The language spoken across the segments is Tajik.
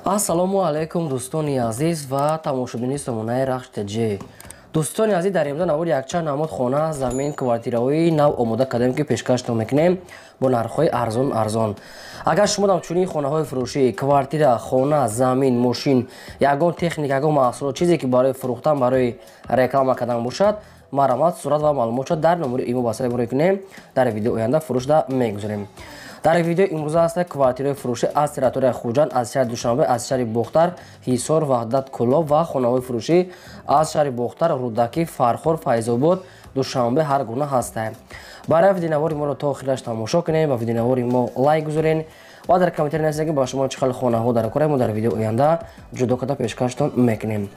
ассалому алайкум дӯстони азиз ва тамошобини сомонаи Рахш ТЖ. дӯстони азиз, дар имрӯз навори якчанд намуд хона, замин, квартираҳои нав омода кардем ки пешкаш мекунем бо нархҳои арзон. агар шумо дар чунин хонаҳои фурӯшӣ, квартира, хона, замин, мошин, ягон техника, ягон маҳсулот, чизе ки барои фурӯхтан, барои реклама кардан бошад, маромад, сурат ва маълумотро дар номери имо ба сар мебарӣ кунем, дар видео оянда фурӯшда мегузорем. дар видеои имрӯза аст квартираи фурӯшӣ аз территорияи Хуҷанд, аз шаҳри Душанбе, аз шаҳри Бохтар, Ҳисор, Ваҳдат, Кӯлоб ва хонаҳои фурӯшӣ аз шаҳри Бохтар, Рӯдакӣ, Фархор, Файзобод, Душанбе ҳар гуна ҳастанд. барои видеонавори моро то охираш тамошо кунем ва видеонавори мо лайк гузорен ва дар комментари нависед ки ба шумо чӣ хел хонаҳо дар кора мо дар видео оянда ҷудо карда пешкаштон мекунем.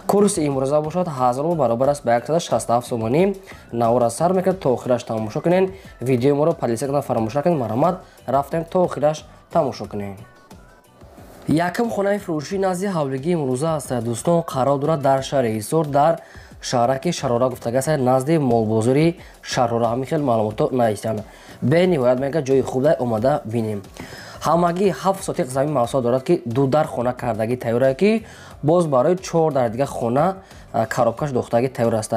курси имрӯза бошад 1000 баробар аст ба 167 сомонӣ. навора сар мекунед, то охираш тамошо кунен. видеои моро подписка кардан фаромӯш накунед. маромад рафтем то охираш тамошо кунем. якум хонаи фурӯшии назди ҳавлигии имрӯза аст дӯстон, қарор дорад дар шаҳри Ҳисор, дар шаҳраки Шарора гуфтагааст, назди молбозори Шарора. ҳамин хел маълумото наистанд. бениҳоят мега ҷои хуб омада бинем. ҳамагӣ 7 сотиқ замин маҳсулот дорад ки дудар хона кардагӣ тайёрае ки боз барои 4 дар дига хона коробкаш дохтагӣ тайёр аст.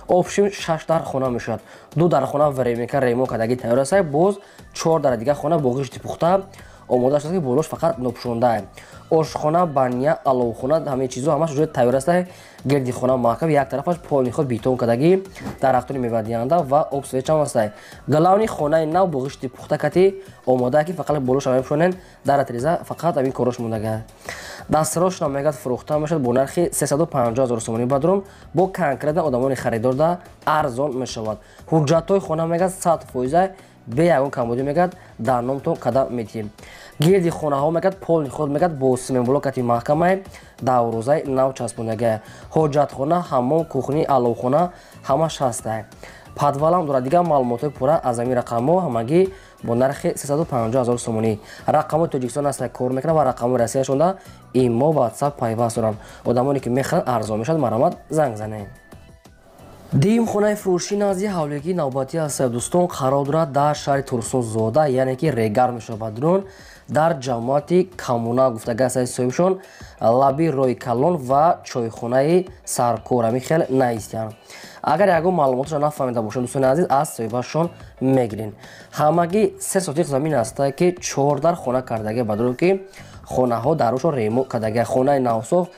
обшим 6 дар хона мешавад. 2 дар хона временка ремонт кардагӣ тайёр аст. боз 4 дар дига хона бо ғишти пухта омода шуд ки болош фақат нопӯшонда. ошхона, баня, аловхона, ҳамаи чизо ҳамаш ҷои тайёр аст. гирди хона маҳкам, як тарафаш полни ход битон кардагӣ, дарахтони мевадиҳанда ва об свечам аст. галавни хонаи нав бо ғишти пухта кати омода ки фақат болош мепӯшонен, дар атриза фақат ҳамин корош мондага. дастрош намегад фурӯхта мешавад бо нархи 350 000 сомонӣ ба дрон, бо конкретна одамони харидор да арзон мешавад. ҳуҷҷатҳои хона мегад 100% бе ягон камбудӣ мегад дар номтон када метиҳем. гирди хонаҳо мегад полни ход мегад бо семенблокати маҳкамаи даврӯзаи нав часпондагӣ. ҳоҷатхона, ҳаммом, кухни, аловхона ҳамаш ҳаст. подвалам дорад. дигар маълумотои пурра аз ҳамин рақамҳо ҳамагӣ бо нархи 350 000 сомонӣ. рақамҳои Тоҷикистон аст кор мекунад ва рақамҳои Россияшонда имо ва WhatsApp пайваст доранд. одамоне ки мехоҳанд арзон мешавад, маромад занг занед. дуюм хонаи фурӯшии назди ҳавлигии навбатӣ аст дӯстон, қарор дорад дар шаҳри Турсунзода, яъне ки Регар мешавад дрон, дар ҷамоати Коммуна гуфтагааст соҳибшон лаби роҳи калон ва чойхонаи саркор. ҳамин хел наистиянд. агар ягон маълумоташро нафаҳмида бошед дӯстони азиз, аз соҳибашон мегирен. ҳамагӣ 3 сотиқ замин аст ки 4 дар хона кардагӣ ба дрон ки хонаҳо дарошро ремонт кардагӣ. хонаи навсоф,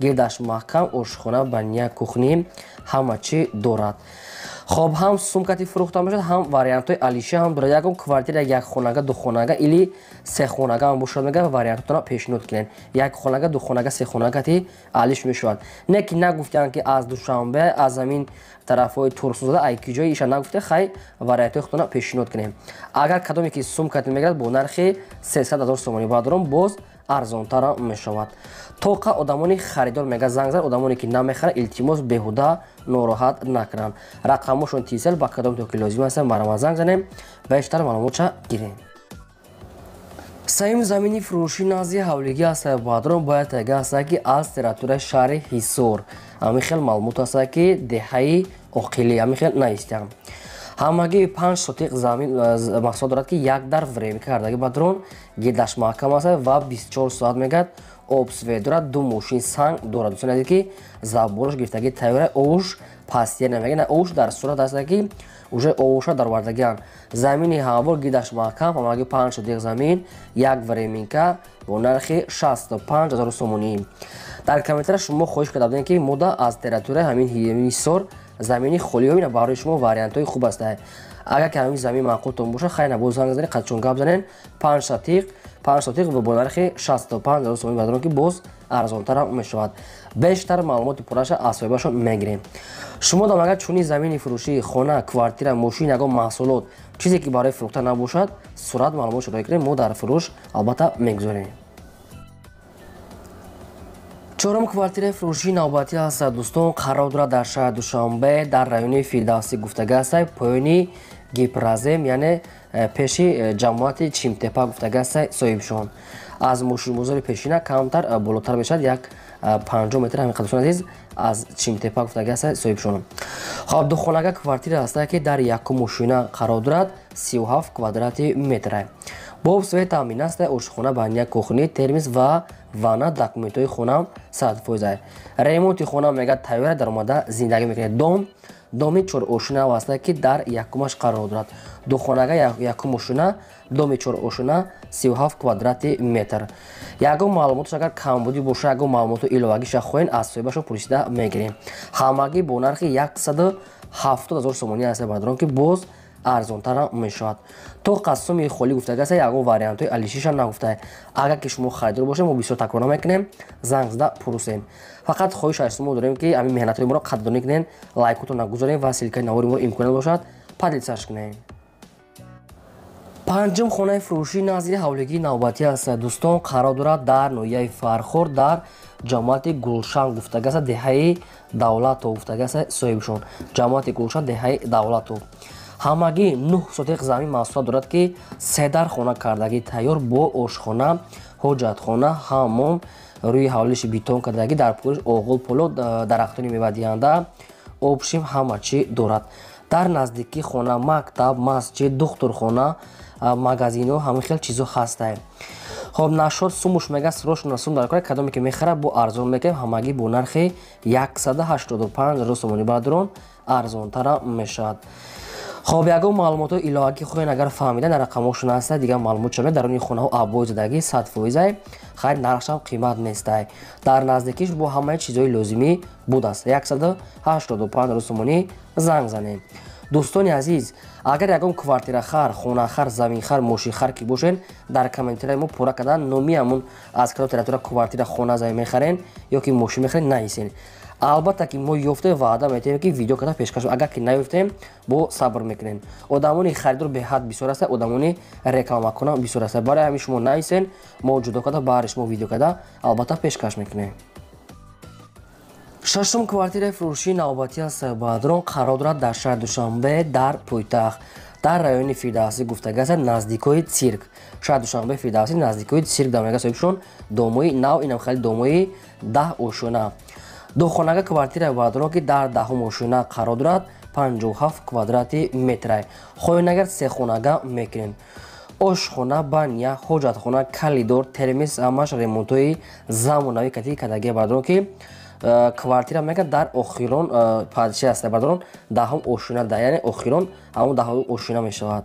гирдаш маҳкам, ошхона, баня, кухни ҳама чӣ дорад. хоб ҳам сумкати фурӯхта мешавад, ҳам вариантҳои алиша ҳам дорад. ягон квартира якхонага, духонага или сехонага ҳам бошад мега вариантотона пешниҳод кунед. якхонага, духонага, сехонага ки алиш мешавад. не ки нагуфтанд ки аз Душанбе, аз ҳамин тарафҳои Турсунзода айки ҷои иша нагуфте, хай вариантҳои худтона пешниҳод кунем. агар кадоме ки сумкати мегирад бо нархи 300 000 сомонӣ ба дрон, боз арзонтара мешавад. тоқа одамони харидор мега занг зан, одамоне ки намехаранд илтимос беҳуда нороҳат накунанд. рақамҳошон тисел ба кадом то ки лозим аст маромад занг занем, бештар маълумотша гирем. сеюм замини фурӯшии назди ҳавлигӣ аст ба дрон, бояд тага аст ки аз территорияи шаҳри Ҳисор. ҳамин хел маълумот аст ки деҳаи оқилӣ, ҳамин хел наистиянд. ҳамагӣ 5 сотиқ замин маҳсулот дорад ки 1 дар временка кардагӣ ба дрон, гирдаш маҳкам аст ва 24 соат мегад обсвет дорад. 2 мошин санг дорад. дӯстони азиз ки забораш гирифтагӣ тайёра. ош пастия намегӯянд, ош дар сурат аст ки уже оша даровардагианд. замини ҳамвор гирдаш маҳкам, ҳамагӣ 5 сотиқ замин, 1 временка бо нархи 65 000 сомонӣ. дар комментария шумо хоҳиш карда будем ки мода аз территорияи ҳамин Ҳисор замини холиҳои барои шумо вариантҳои хуб аст. агар ки ҳамин замин маъқултон бошад, хай набояд занг занед, қачон гап занен. 5 сотиқ бо нархи 65 000 сомонӣ ба дрон ки боз арзонтара мешавад. бештар маълумоти пурраша аз соҳибашон мегирем. шумо дам агар чунин замини фурӯшӣ, хона, квартира, мошин, ягон маҳсулот, чизе ки барои фурӯхта набошад, сурат маълумотшо роя кунед, мо дар фурӯш албатта мегузорем. чорум квартираи фурӯшии навбатӣ аст дӯстон, қарор дорад дар шаҳри Душанбе, дар райони Фирдавсӣ гуфтагааст, поёни гипразем, яъне пеши ҷамоати Чимтепа гуфтагааст соҳибшон. аз мошинбозори пешина камтар болотар мешавад, як 50 метр ҳамин қадр азиз аз Чимтепа гуфтагааст соҳибшон. хоб духонага квартира аст ки дар якум мошина қарор дорад, 37 квадрати метр. бо обслуҳои таъмин аст ошхона баҳния кухни термис ва ванна документҳои хонам 100%. ремонти хона мега тайёра дар омада зиндагӣ мекунед. доми 4 ошина аст ки дар якумаш қарор дорад. духонага якум ошина, доми 4 ошина 37 квадрати метр. ягон маълумоташ агар камбудӣ боша, ягон маълумоту иловагиша хоҳен аз соҳибашон пурсида мегирем. ҳамагӣ бо нархи 170 000 сомонӣ аст бадрон ки боз арзонтара мешавад. то қассоми холӣ гуфтааст ягон вариантҳои алишиша нагуфта. агар ки шумо харидор бошед мо бисёр такрор намекунем, занг зада пурсем. фақат хоҳиш аз шумо дорем ки ҳамин меҳнатҳои моро қадrdонӣ кунед, лайкотон нагузорем ва силкаи навори моро имконат бошад падилсаш кунед. панҷум хонаи фурӯшии назири ҳавлигии навбатӣ аст. дӯстон қарор дорад дар ноҳияи Фархор дар ҷамоати Гулшан гуфтааст деҳаи Давлатов гуфтааст соҳибшон. ҷамоати Гулшан деҳаи Давлатов. ҳамагӣ 9 сотиқ замин маҳсулот дорад ки 3 дар хона кардагӣ тайёр бо ошхона, ҳоҷатхона, ҳаммом, рӯи ҳавлиши битон кардагӣ, дар пӯриш оғул поло, дарахтони мевадиҳанда, обшим ҳама чӣ дорад. дар наздикии хона мактаб, масҷид, духтурхона, магазинҳо ҳамин хел чизо ҳастанд. хоб нашод сумуш мега срочно сум дар кор кадоме ки мехара бо арзон мекунем, ҳамагӣ бо нархи 185 000 сомонӣ бадрон арзонтара мешавад. хоб ягон маълумотҳои иловагӣ хоҳен агар фаҳмида дар рақамошон аст дигар маълумот шавед дарони хонаҳо аббои задагӣ 100% хайр нархшам қимат нестай. дар наздикиш бо ҳамаи чизҳои лозимӣ будааст. 185 000 сомонӣ занг занем. дӯстони азиз, агар ягон квартирахар, хонахар, заминхар, мошинхар ки бошен дар комментарияи мо пурра кардан номи ҳамун аз кадом квартира, хона, замин мехарен ё ки мошин мехарен нависен. албатта ки мо ёфтем ваъда метиҳем ки видео када пешкаш, агар ки наёфтем бо сабр мекунем. одамони харидор беҳад бисёр аст, одамони рекламакона бисёр аст. барои ҳамин шумо нависен, мо ҷудо када баҳри шумо видео када албатта пешкаш мекунем. шашум квартираи фурӯшии навбатӣ аст бадрон қарор дорад дар шаҳри Душанбе дар пойтахт дар райони Фирдавсӣ гуфтааст наздикои цирк. шаҳри Душанбе Фирдавсӣ наздикои цирк дар мега соҳибшон домои нав инам хали домои 10 ошона. духонага квартира бадрон ки дар 10 ошона қарор дорад 57 квадрати метр. хоҳенагар сехонага мекунем. ошхона, баня, ҳоҷатхона, калидор, термис ҳамаш ремонтҳои замонавӣ кардагӣ бадрон ки квартира мега дар охирон падиши аст бадрон 10 ошина да, яъне охирон ҳамон 10 ошина мешавад.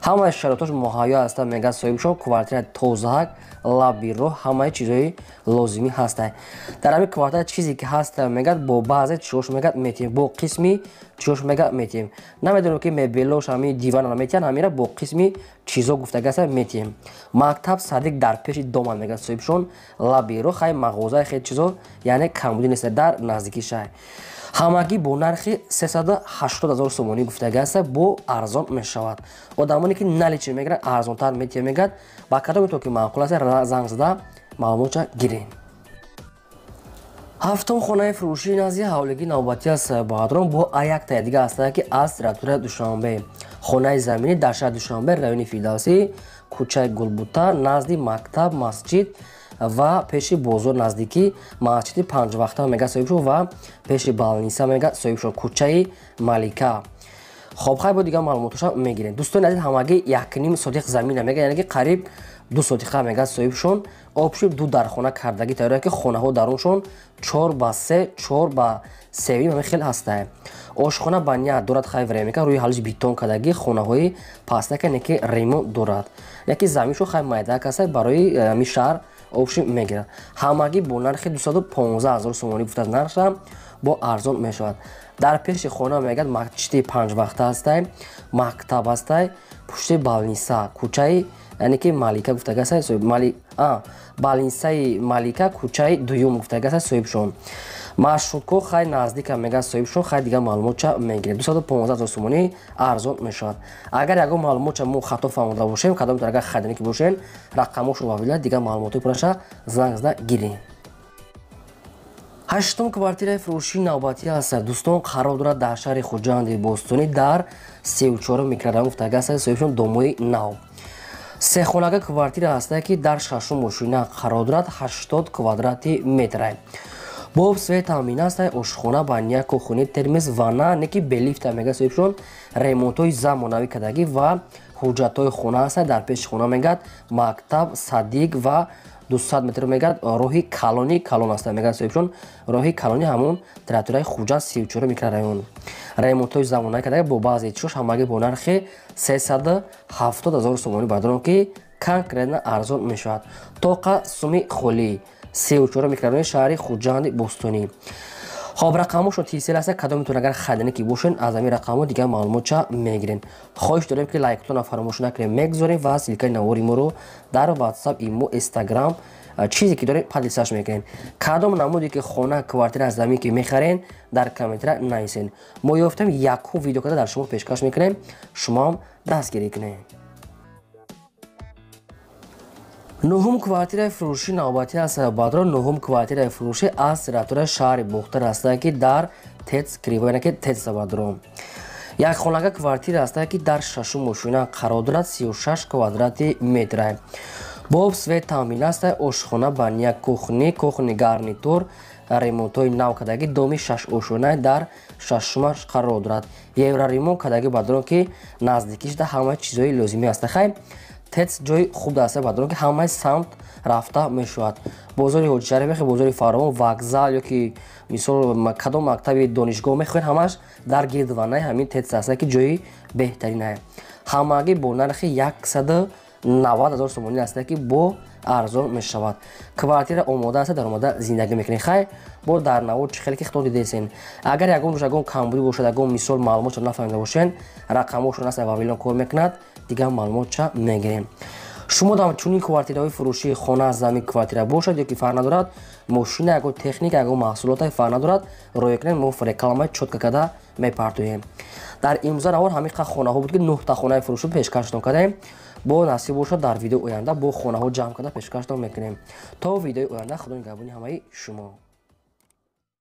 ҳамаи шароитош муҳайё аст мега соҳибшон квартира тозак, лаби роҳ, ҳамаи чизҳои лозимӣ ҳастанд. дар ҳамин квартира чизе ки ҳаст мега бо баъзе чиёш мега метиҳем бо қисми чиёш мега метиҳем. намедонем ки мебелош ҳамин дивана метиҳан, ҳамира бо қисми чизо гуфтааст метиҳем. мактаб садик дар пеши доман мега соҳибшон лаби роҳ хай мағозаи хел чизо, яъне камбудӣ нест дар наздикии шаҳр. ҳамагӣ бо нархи 380 000 сомонӣ гуфтааст бо арзон мешавад. одамоне ки наличи мегиранд арзонтар метиҳем мегӯяд ба кадоме то ки маъқул аст занг зада маълумотша гирем. ҳафтум хонаи фурӯшии назди ҳавлигии навбатӣ аст бадрон бо аяк тая дига аст ки аз территорияи Душанбе. хонаи заминӣ дар шаҳри Душанбе райони Фирдавсӣ кӯчаи Гулбута назди мактаб, масҷид ва пеши бозор наздики масҷиди Панҷвахта мега соҳибшон ва пеши балниса мега соҳибшон кӯчаи Малика. хоб хай бо дигар маълумоташа мегирем. дӯстони азиз, ҳамагӣ 1.5 сотиқ замина мега, яъне ки қариб 2 сотиқа мега соҳибшон обшиб 2 дархона кардагӣ тайёр ки хонаҳо дароншон 4x3, 4x3 ҳамин хел ҳастанд. ошхона баня дорад хай времека рӯи ҳалиш битон кардагӣ хонаҳои пастака неки ремонт дорад. яки заминшо хай майдак аст барои ҳамин шаҳр обшиб мегирад. ҳамагӣ бо нархи 215 000 сомонӣ гуфтааст нархша бо арзон мешавад. дар пеши хона мегӯяд масҷиди Панҷвахта ҳастанд, мактаб ҳастанд, пушти балниса кӯчаи яъне ки Малика гуфтааст балнисаи Малика кӯчаи дуюм гуфтааст соҳибшон. маршрутко хай наздика мега соҳибшон хай дигар маълумотша мегирем. 215 000 сомонӣ арзон мешавад. агар ягон маълумотша мо хато фаҳмода бошем, кадоме агар хариданӣ ки бошен, рақамошро ва вилла дигар маълумоти пурраша занг зада гирем. ҳаштум квартираи фурӯшии навбатӣ аст. дӯстон қарор дорад дар шаҳри Хуҷанди Бостонӣ дар 34 микрорайон гуфтааст соҳибшон домои нав. сехонага квартира аст ки дар 6 ошина қарор дорад 80 квадрати метр. боб свет таъмин аст ошхона баня кухони термиз ванна неки белифта мега соҳибшон ремонтҳои замонавӣ кардагӣ ва ҳуҷҷатҳои хона аст дар пеши хона мегад мактаб садик ва 200 метр мегад роҳи калони калон аст мегад соҳибшон роҳи калони ҳамон территорияи хуҷанд 34 микрорайон ремонтҳои замонавӣ кардагӣ бо баъзе чиzoш ҳамагӣ бо нархи 370,000 сомонӣ бардорон ки конкретно арзон мешавад тоқа суми холӣ 34 микрорайони шаҳри хуҷанди бостонӣ хоб рақамошон тисел аст кадометон агар хариданӣ ки бошен аз ҳамин рақамҳо дигар маълумотша мегирен хоҳиш дорем ки лайктона фаромӯш накунем мегузорем ва силкаи навори моро дар ватсап имо инстаграм чизе ки дорем падисаш мекунем кадом намуде ки хона квартира замин ки мехарен дар комментира нависен мо ёфтем якум видео карда дар шумо пешкаш мекунем шумоам дастгирӣ кунем нӯҳум квартираи фурӯши навбатӣ аз сабабадрон нӯҳум квартираи фурӯшӣ аз территорияи шаҳри бухтар астае ки дар тец кривояне ки тец сабабадрон якхонага квартира астае ки дар шашум мошина қарор дорад 36 квадрати метра боб свет таъмин астае ошхона баня кухни гарнитур ремонтҳои нав кардагӣ доми 6 ошхона дар шашумаш қарор дорад евра ремонт кардагӣ бадорон ки наздикӣ шуда ҳамаи чизҳои лозимӣ аст хай тец ҷои хуб даста бадорон ки ҳамаи самт рафта мешавад бозори ҳоҷишариф мехоҳед бозори фаровон вокзал ёки мисол кадом мактаби донишгоҳ мехоҳед ҳамаш дар гирдванаи ҳамин тец аст ки ҷои беҳтаринае ҳамагӣ бо нархи 190,000 сомонӣ аст ки бо арзон мешавад квартира омода аст дар омода зиндагӣ мекунед хай бо дар навод чӣ хеле ки худо дидесен агар ягон камбудӣ бошад ягон мисол маълумотша нафаҳмида бошен рақамошон аст вавилон кор мекунад дигар маълумотша мегирем шумо дар чунин квартираҳои фурӯшии хона замин квартира бошад ёки фарқ надорад мошина ягон техника ягон маҳсулота фарқ надорад роя кунед мо рекламаи чотка карда мепартоем дар имрӯза навор ҳамин қадр хонаҳо буд ки 9 хонаи фурӯшӣ пешкаштон кардем бо насиб бошад дар видеои оянда бо хонаҳо ҷамъ карда пешкаштон мекунем то видеои оянда худо нигаҳбони ҳамаи шумо.